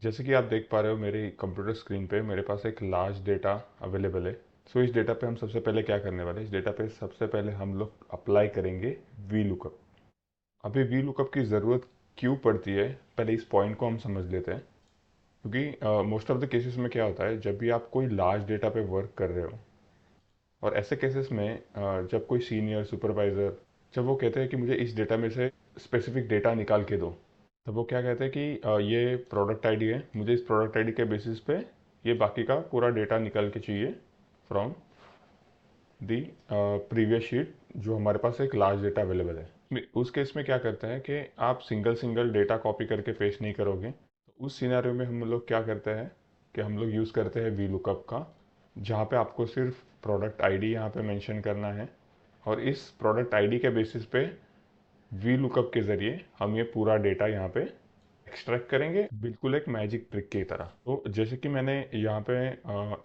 जैसे कि आप देख पा रहे हो मेरी कंप्यूटर स्क्रीन पे मेरे पास एक लार्ज डेटा अवेलेबल है। सो इस डेटा पे हम सबसे पहले क्या करने वाले हैं, इस डेटा पे सबसे पहले हम लोग अप्लाई करेंगे वी लुकअप। अभी वी लुकअप की ज़रूरत क्यों पड़ती है, पहले इस पॉइंट को हम समझ लेते हैं। क्योंकि मोस्ट ऑफ द केसेस में क्या होता है, जब भी आप कोई लार्ज डेटा पे वर्क कर रहे हो और ऐसे केसेस में जब कोई सीनियर सुपरवाइज़र जब वो कहते हैं कि मुझे इस डेटा में से स्पेसिफिक डेटा निकाल के दो, तब वो क्या कहते हैं कि ये प्रोडक्ट आईडी है, मुझे इस प्रोडक्ट आईडी के बेसिस पे ये बाकी का पूरा डेटा निकाल के चाहिए फ्रॉम दी प्रीवियस शीट जो हमारे पास एक लार्ज डेटा अवेलेबल है। उस केस में क्या करते हैं कि आप सिंगल सिंगल डेटा कॉपी करके पेस्ट नहीं करोगे। तो उस सिनेरियो में हम लोग क्या करते हैं कि हम लोग यूज़ करते हैं वी लुकअप का, जहाँ पे आपको सिर्फ प्रोडक्ट आईडी यहाँ पे मेंशन करना है और इस प्रोडक्ट आईडी के बेसिस पे वी लुकअप के ज़रिए हम ये पूरा डेटा यहाँ पे एक्सट्रैक्ट करेंगे, बिल्कुल एक मैजिक ट्रिक की तरह। तो जैसे कि मैंने यहाँ पे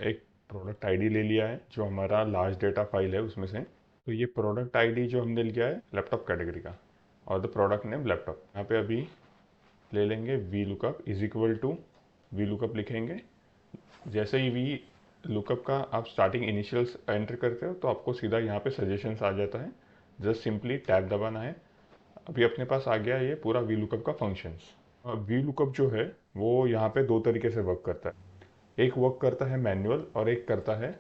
एक प्रोडक्ट आईडी ले लिया है जो हमारा लार्ज डेटा फाइल है उसमें से। तो ये प्रोडक्ट आईडी जो हमने लिया है लैपटॉप कैटेगरी का और द प्रोडक्ट नेम लैपटॉप। यहाँ पे अभी ले लेंगे VLOOKUP is equal to VLOOKUP लिखेंगे। जैसे ही वी लुकअप का आप स्टार्टिंग इनिशियल्स एंटर करते हो तो आपको सीधा यहाँ पे सजेशंस आ जाता है, जस्ट सिंपली टैब दबाना है। अभी अपने पास आ गया ये पूरा वी लुकअप का फंक्शंस। वी लुकअप जो है वो यहाँ पे दो तरीके से वर्क करता है, एक वर्क करता है मैनुअल और एक करता है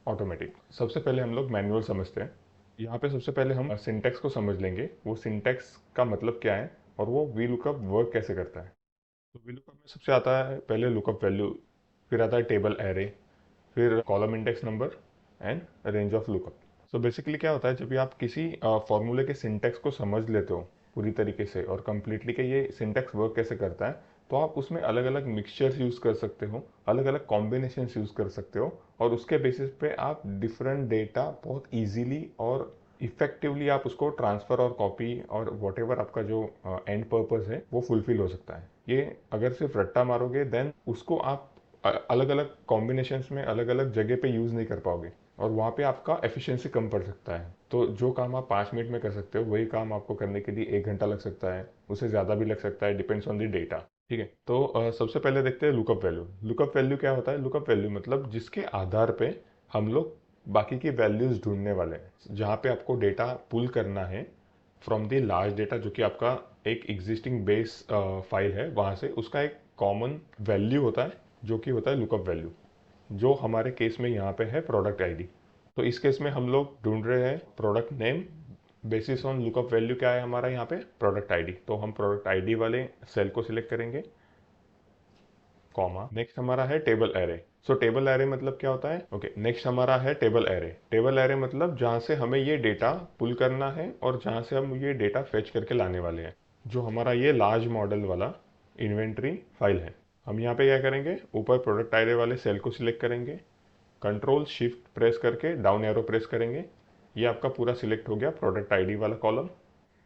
ऑटोमेटिक। सबसे पहले हम लोग मैनुअल समझते हैं। यहाँ पे सबसे पहले हम सिंटैक्स को समझ लेंगे, वो सिंटैक्स का मतलब क्या है और वो वी लुकअप वर्क कैसे करता है। तो वी लुकअप में सबसे आता है पहले लुकअप वैल्यू, फिर आता है टेबल एरे, फिर column index number and range of lookup. So basically क्या होता है, जब भी आप किसी फॉर्मूले के सिंटैक्स को समझ लेते हो पूरी तरीके से और कंप्लीटली कि ये सिंटैक्स वर्क कैसे करता है, तो आप उसमें अलग अलग मिक्सचर्स यूज़ कर सकते हो, अलग अलग कॉम्बिनेशंस यूज़ कर सकते हो और उसके बेसिस पे आप डिफरेंट डेटा बहुत इजीली और इफेक्टिवली आप उसको ट्रांसफ़र और कॉपी और वॉट एवर आपका जो एंड पर्पस है वो फुलफिल हो सकता है। ये अगर सिर्फ रट्टा मारोगे देन उसको आप अलग अलग कॉम्बिनेशंस में अलग अलग जगह पे यूज़ नहीं कर पाओगे और वहाँ पे आपका एफिशिएंसी कम पड़ सकता है। तो जो काम आप 5 मिनट में कर सकते हो वही काम आपको करने के लिए 1 घंटा लग सकता है, उससे ज़्यादा भी लग सकता है, डिपेंड्स ऑन द डेटा। ठीक है, तो सबसे पहले देखते हैं लुकअप वैल्यू। लुकअप वैल्यू क्या होता है? लुकअप वैल्यू मतलब जिसके आधार पे हम लोग बाकी की वैल्यूज़ ढूंढने वाले हैं, जहाँ पे आपको डेटा पुल करना है फ्रॉम द लार्ज डेटा जो कि आपका एक एग्जिस्टिंग बेस फाइल है, वहाँ से उसका एक कॉमन वैल्यू होता है जो कि होता है लुकअप वैल्यू, जो हमारे केस में यहाँ पे है प्रोडक्ट आईडी। तो इस केस में हम लोग ढूंढ रहे हैं product name, basis on lookup value क्या है हमारा यहाँ पे प्रोडक्ट आईडी। तो हम प्रोडक्ट आईडी वाले सेल को सिलेक्ट करेंगे, कॉमा, नेक्स्ट हमारा है टेबल एरे। सो टेबल एरे मतलब क्या होता है? ओके, नेक्स्ट हमारा है टेबल एरे। टेबल एरे मतलब जहाँ से हमें ये डेटा पुल करना है और जहाँ से हम ये डेटा फेच करके लाने वाले हैं, जो हमारा ये लार्ज मॉडल वाला इन्वेंट्री फाइल है। हम यहाँ पे क्या करेंगे, ऊपर प्रोडक्ट एरे वाले सेल को सिलेक्ट करेंगे, कंट्रोल शिफ्ट प्रेस करके डाउन एरो प्रेस करेंगे, ये आपका पूरा सिलेक्ट हो गया प्रोडक्ट आईडी वाला कॉलम,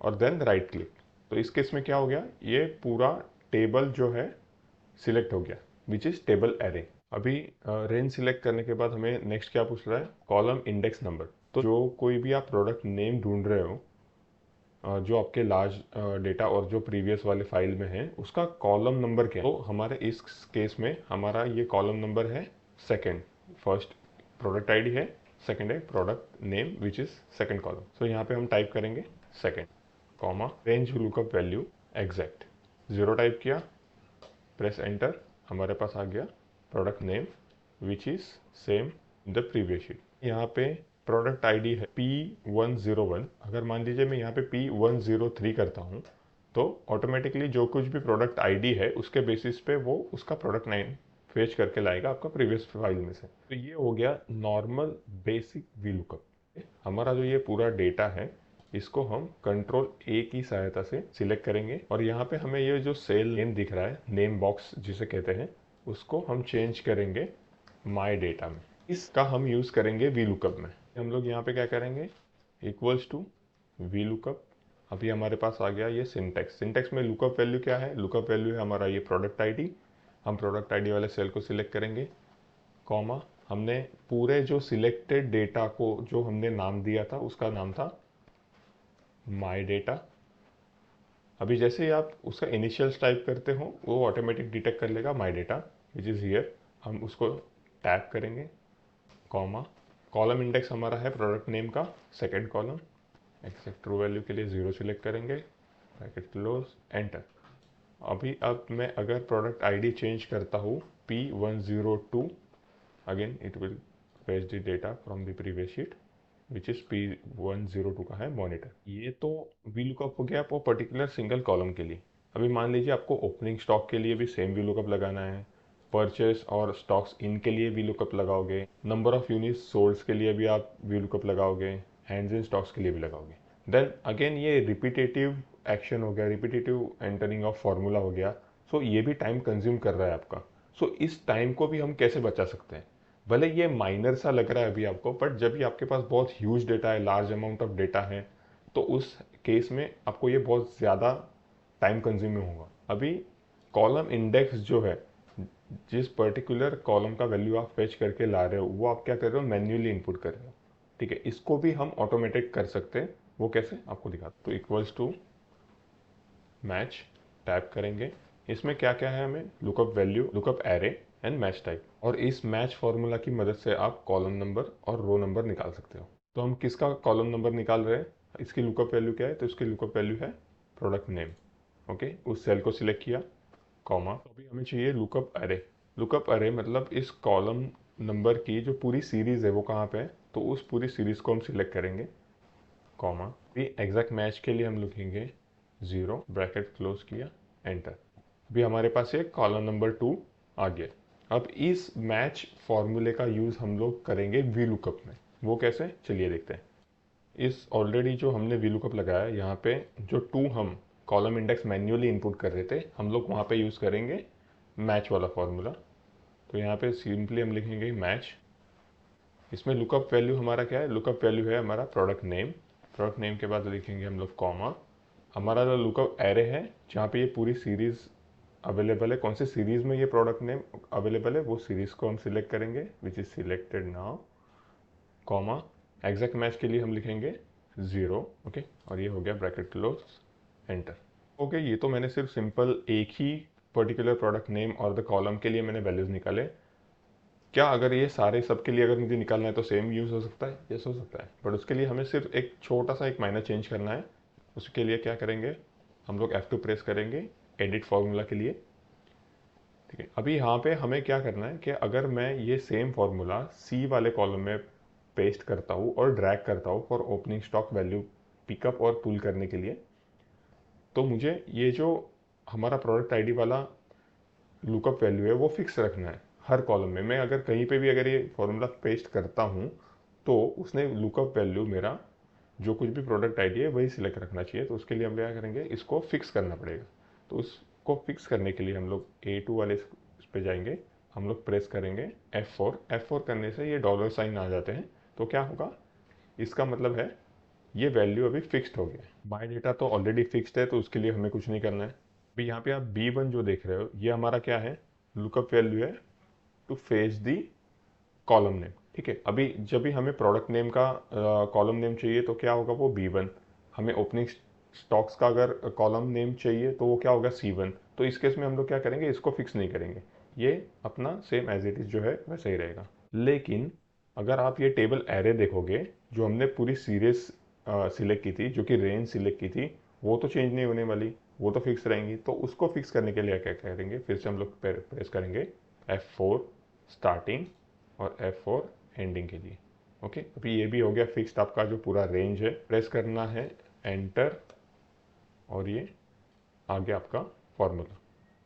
और देन राइट क्लिक। तो इस केस में क्या हो गया, ये पूरा टेबल जो है सिलेक्ट हो गया, विच इज़ टेबल एरे। अभी रेंज सिलेक्ट करने के बाद हमें नेक्स्ट क्या पूछ रहा है, कॉलम इंडेक्स नंबर। तो जो कोई भी आप प्रोडक्ट नेम ढूंढ रहे हो जो आपके लार्ज डेटा और जो प्रीवियस वाले फाइल में है, उसका कॉलम नंबर क्या है? तो हमारे इस केस में हमारा ये कॉलम नंबर है सेकंड। फर्स्ट प्रोडक्ट आईडी है, सेकंड है product name which is second column. So यहाँ पे हम टाइप करेंगे second, comma, range lookup value exact, 0 type किया, प्रेस एंटर, हमारे पास आ गया product name which is same the previous sheet. यहाँ पे प्रोडक्ट आईडी है P101। अगर मान लीजिए मैं यहाँ पे P103 करता हूँ तो ऑटोमेटिकली जो कुछ भी प्रोडक्ट आईडी है उसके बेसिस पे वो उसका प्रोडक्ट नेम फेच करके लाएगा आपका प्रीवियस फाइल में से। तो ये हो गया नॉर्मल बेसिक वी लुकअप। हमारा जो ये पूरा डेटा है इसको हम कंट्रोल ए की सहायता से सिलेक्ट करेंगे और यहाँ पे हमें ये जो सेल नेम दिख रहा है, नेम बॉक्स जिसे कहते हैं, उसको हम चेंज करेंगे माई डेटा में। इसका हम यूज़ करेंगे वी लुकअप में। हम लोग यहाँ पे क्या करेंगे, इक्वल्स टू वी लुकअप। अभी हमारे पास आ गया ये सिंटेक्स। सिंटेक्स में लुकअप वैल्यू क्या है? लुकअप वैल्यू है हमारा ये प्रोडक्ट आईडी। हम प्रोडक्ट आईडी वाले सेल को सिलेक्ट करेंगे, कॉमा, हमने पूरे जो सिलेक्टेड डेटा को जो हमने नाम दिया था उसका नाम था माई डेटा। अभी जैसे ही आप उसका इनिशियल्स टाइप करते हो वो ऑटोमेटिक डिटेक्ट कर लेगा my data which is here. हम उसको टैप करेंगे, कॉमा, कॉलम इंडेक्स हमारा है प्रोडक्ट नेम का second column, except true value के लिए 0 सिलेक्ट करेंगे, ब्रैकेट क्लोज, एंटर। अभी अब मैं अगर प्रोडक्ट आईडी चेंज करता हूँ P102, again it will fetch the data from the previous sheet which is P102 का है मॉनिटर। ये तो वी लुकअप हो गया वो पर्टिकुलर सिंगल कॉलम के लिए। अभी मान लीजिए आपको ओपनिंग स्टॉक के लिए भी सेम वी लुकअप लगाना है, परचेस और स्टॉक्स इन के लिए वी लुकअप लगाओगे, नंबर ऑफ यूनिट्स सोल्ड्स के लिए भी आप वी लुकअप लगाओगे, हैंड्स इन स्टॉक्स के लिए भी लगाओगे। देन अगेन ये रिपीटेटिव एक्शन हो गया, रिपीटेटिव एंटरिंग ऑफ फॉर्मूला हो गया। सो ये भी टाइम कंज्यूम कर रहा है आपका। सो इस टाइम को भी हम कैसे बचा सकते हैं? भले ये माइनर सा लग रहा है अभी आपको, बट जब भी आपके पास बहुत ह्यूज डेटा है, लार्ज अमाउंट ऑफ डेटा है, तो उस केस में आपको ये बहुत ज़्यादा टाइम कंज्यूमिंग होगा। अभी कॉलम इंडेक्स जो है, जिस पर्टिकुलर कॉलम का वैल्यू आप फेच करके ला रहे हो वो आप क्या कर रहे हो, मैन्युअली इनपुट कर रहे हो। ठीक है, इसको भी हम ऑटोमेटिक कर सकते हैं। वो कैसे आपको दिखाता हूं। तो इक्वल्स टू मैच टाइप करेंगे, इसमें क्या क्या है, हमें lookup value, lookup array and match type. और इस मैच फॉर्मूला की मदद से आप कॉलम नंबर और रो नंबर निकाल सकते हो। तो हम किसका कॉलम नंबर निकाल रहे हैं, इसकी लुकअप वैल्यू क्या है, तो इसकी लुकअप वैल्यू है प्रोडक्ट नेम। ओके, उस सेल को सिलेक्ट किया, कॉमा, तो अभी हमें चाहिए लुकअप एरे। लुकअप एरे मतलब इस कॉलम नंबर की जो पूरी सीरीज है वो कहाँ पे है, तो उस पूरी सीरीज को हम सिलेक्ट करेंगे, कॉमा, भी एग्जैक्ट मैच के लिए हम लिखेंगे 0, ब्रैकेट क्लोज किया, एंटर। अभी हमारे पास एक कॉलम नंबर 2 आ गया। अब इस मैच फॉर्मूले का यूज़ हम लोग करेंगे वी लुकअप में। वो कैसे, चलिए देखते हैं। इस ऑलरेडी जो हमने वी लुकअप लगाया यहाँ पे, जो 2 हम कॉलम इंडेक्स मैन्युअली इनपुट कर रहे थे, हम लोग वहाँ पे यूज़ करेंगे मैच वाला फॉर्मूला। तो यहाँ पे सिंपली हम लिखेंगे मैच। इसमें लुकअप वैल्यू हमारा क्या है, लुकअप वैल्यू है हमारा प्रोडक्ट नेम। प्रोडक्ट नेम के बाद लिखेंगे हम लोग कॉमा, हमारा जो लुकअप एरे है जहाँ पे ये पूरी सीरीज अवेलेबल है, कौन सी सीरीज में ये प्रोडक्ट नेम अवेलेबल है वो सीरीज को हम सिलेक्ट करेंगे which is selected now, comma, exact match के लिए हम लिखेंगे 0। ओके, और ये हो गया ब्रैकेट क्लोज, एंटर। ओके, ये तो मैंने सिर्फ सिंपल एक ही पर्टिकुलर प्रोडक्ट नेम और द कॉलम के लिए मैंने वैल्यूज निकाले। क्या अगर ये सारे सब के लिए अगर मुझे निकालना है तो सेम यूज़ हो सकता है? यस, हो सकता है, बट उसके लिए हमें सिर्फ एक छोटा सा एक माइनर चेंज करना है। उसके लिए क्या करेंगे, हम लोग F2 प्रेस करेंगे एडिट फार्मूला के लिए। ठीक है, अभी यहाँ पे हमें क्या करना है कि अगर मैं ये सेम फार्मूला C वाले कॉलम में पेस्ट करता हूँ और ड्रैग करता हूँ for opening stock value pickup और पुल करने के लिए, तो मुझे ये जो हमारा प्रोडक्ट आईडी वाला लुकअप वैल्यू है वो फिक्स रखना है हर कॉलम में। मैं अगर कहीं पे भी अगर ये फॉर्मूला पेस्ट करता हूँ तो उसने लुकअप वैल्यू मेरा जो कुछ भी प्रोडक्ट आईडी है वही सिलेक्ट रखना चाहिए। तो उसके लिए हम क्या करेंगे, इसको फिक्स करना पड़ेगा। तो उसको फिक्स करने के लिए हम लोग A2 वाले इस पे जाएंगे, हम लोग प्रेस करेंगे F4। F4 करने से ये डॉलर साइन आ जाते हैं। तो क्या होगा, इसका मतलब है ये वैल्यू अभी फिक्स्ड हो गया है। बाय डेटा तो ऑलरेडी फिक्स्ड है तो उसके लिए हमें कुछ नहीं करना है। अभी यहाँ पे आप B1 जो देख रहे हो ये हमारा क्या है, लुकअप वैल्यू है to fetch the column name. ठीक है, अभी जब भी हमें प्रोडक्ट नेम का कॉलम नेम चाहिए तो क्या होगा, वो B1। हमें ओपनिंग स्टॉक्स का अगर कॉलम नेम चाहिए तो वो क्या होगा, C1। तो इस केस में हम लोग क्या करेंगे, इसको फिक्स नहीं करेंगे, ये अपना सेम एज इट इज जो है वैसे ही रहेगा। लेकिन अगर आप ये टेबल एरे देखोगे, जो हमने पूरी सीरीज सिलेक्ट की थी, जो कि रेंज सिलेक्ट की थी, वो तो चेंज नहीं होने वाली, वो तो फिक्स रहेंगी। तो उसको फिक्स करने के लिए क्या करेंगे, फिर से हम लोग प्रेस करेंगे F4 स्टार्टिंग और F4 एंडिंग के लिए। ओके, अभी ये भी हो गया फिक्स्ड, आपका जो पूरा रेंज है। प्रेस करना है एंटर और ये आ गया आपका फॉर्मूला।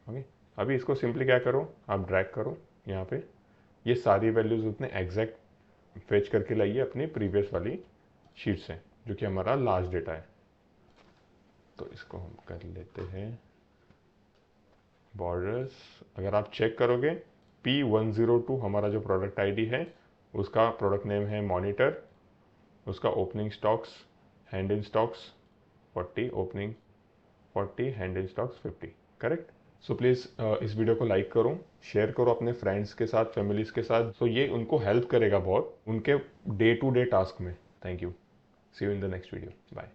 ओके, अभी इसको सिंपली क्या करो, आप ड्रैग करो यहाँ पे, ये सारी वैल्यूज उतने एग्जैक्ट फेच करके लाइए अपनी प्रीवियस वाली शीट से, जो कि हमारा लास्ट डेटा है। तो इसको हम कर लेते हैं बॉर्डर्स। अगर आप चेक करोगे P102 हमारा जो प्रोडक्ट आईडी है, उसका प्रोडक्ट नेम है मॉनिटर, उसका opening stocks hand in stocks 40, opening 40, hand in stocks 50, correct. So please इस वीडियो को लाइक करो, शेयर करो अपने फ्रेंड्स के साथ, फैमिलीज के साथ। सो ये उनको हेल्प करेगा बहुत उनके डे टू डे टास्क में। Thank you, see you in the next video, bye.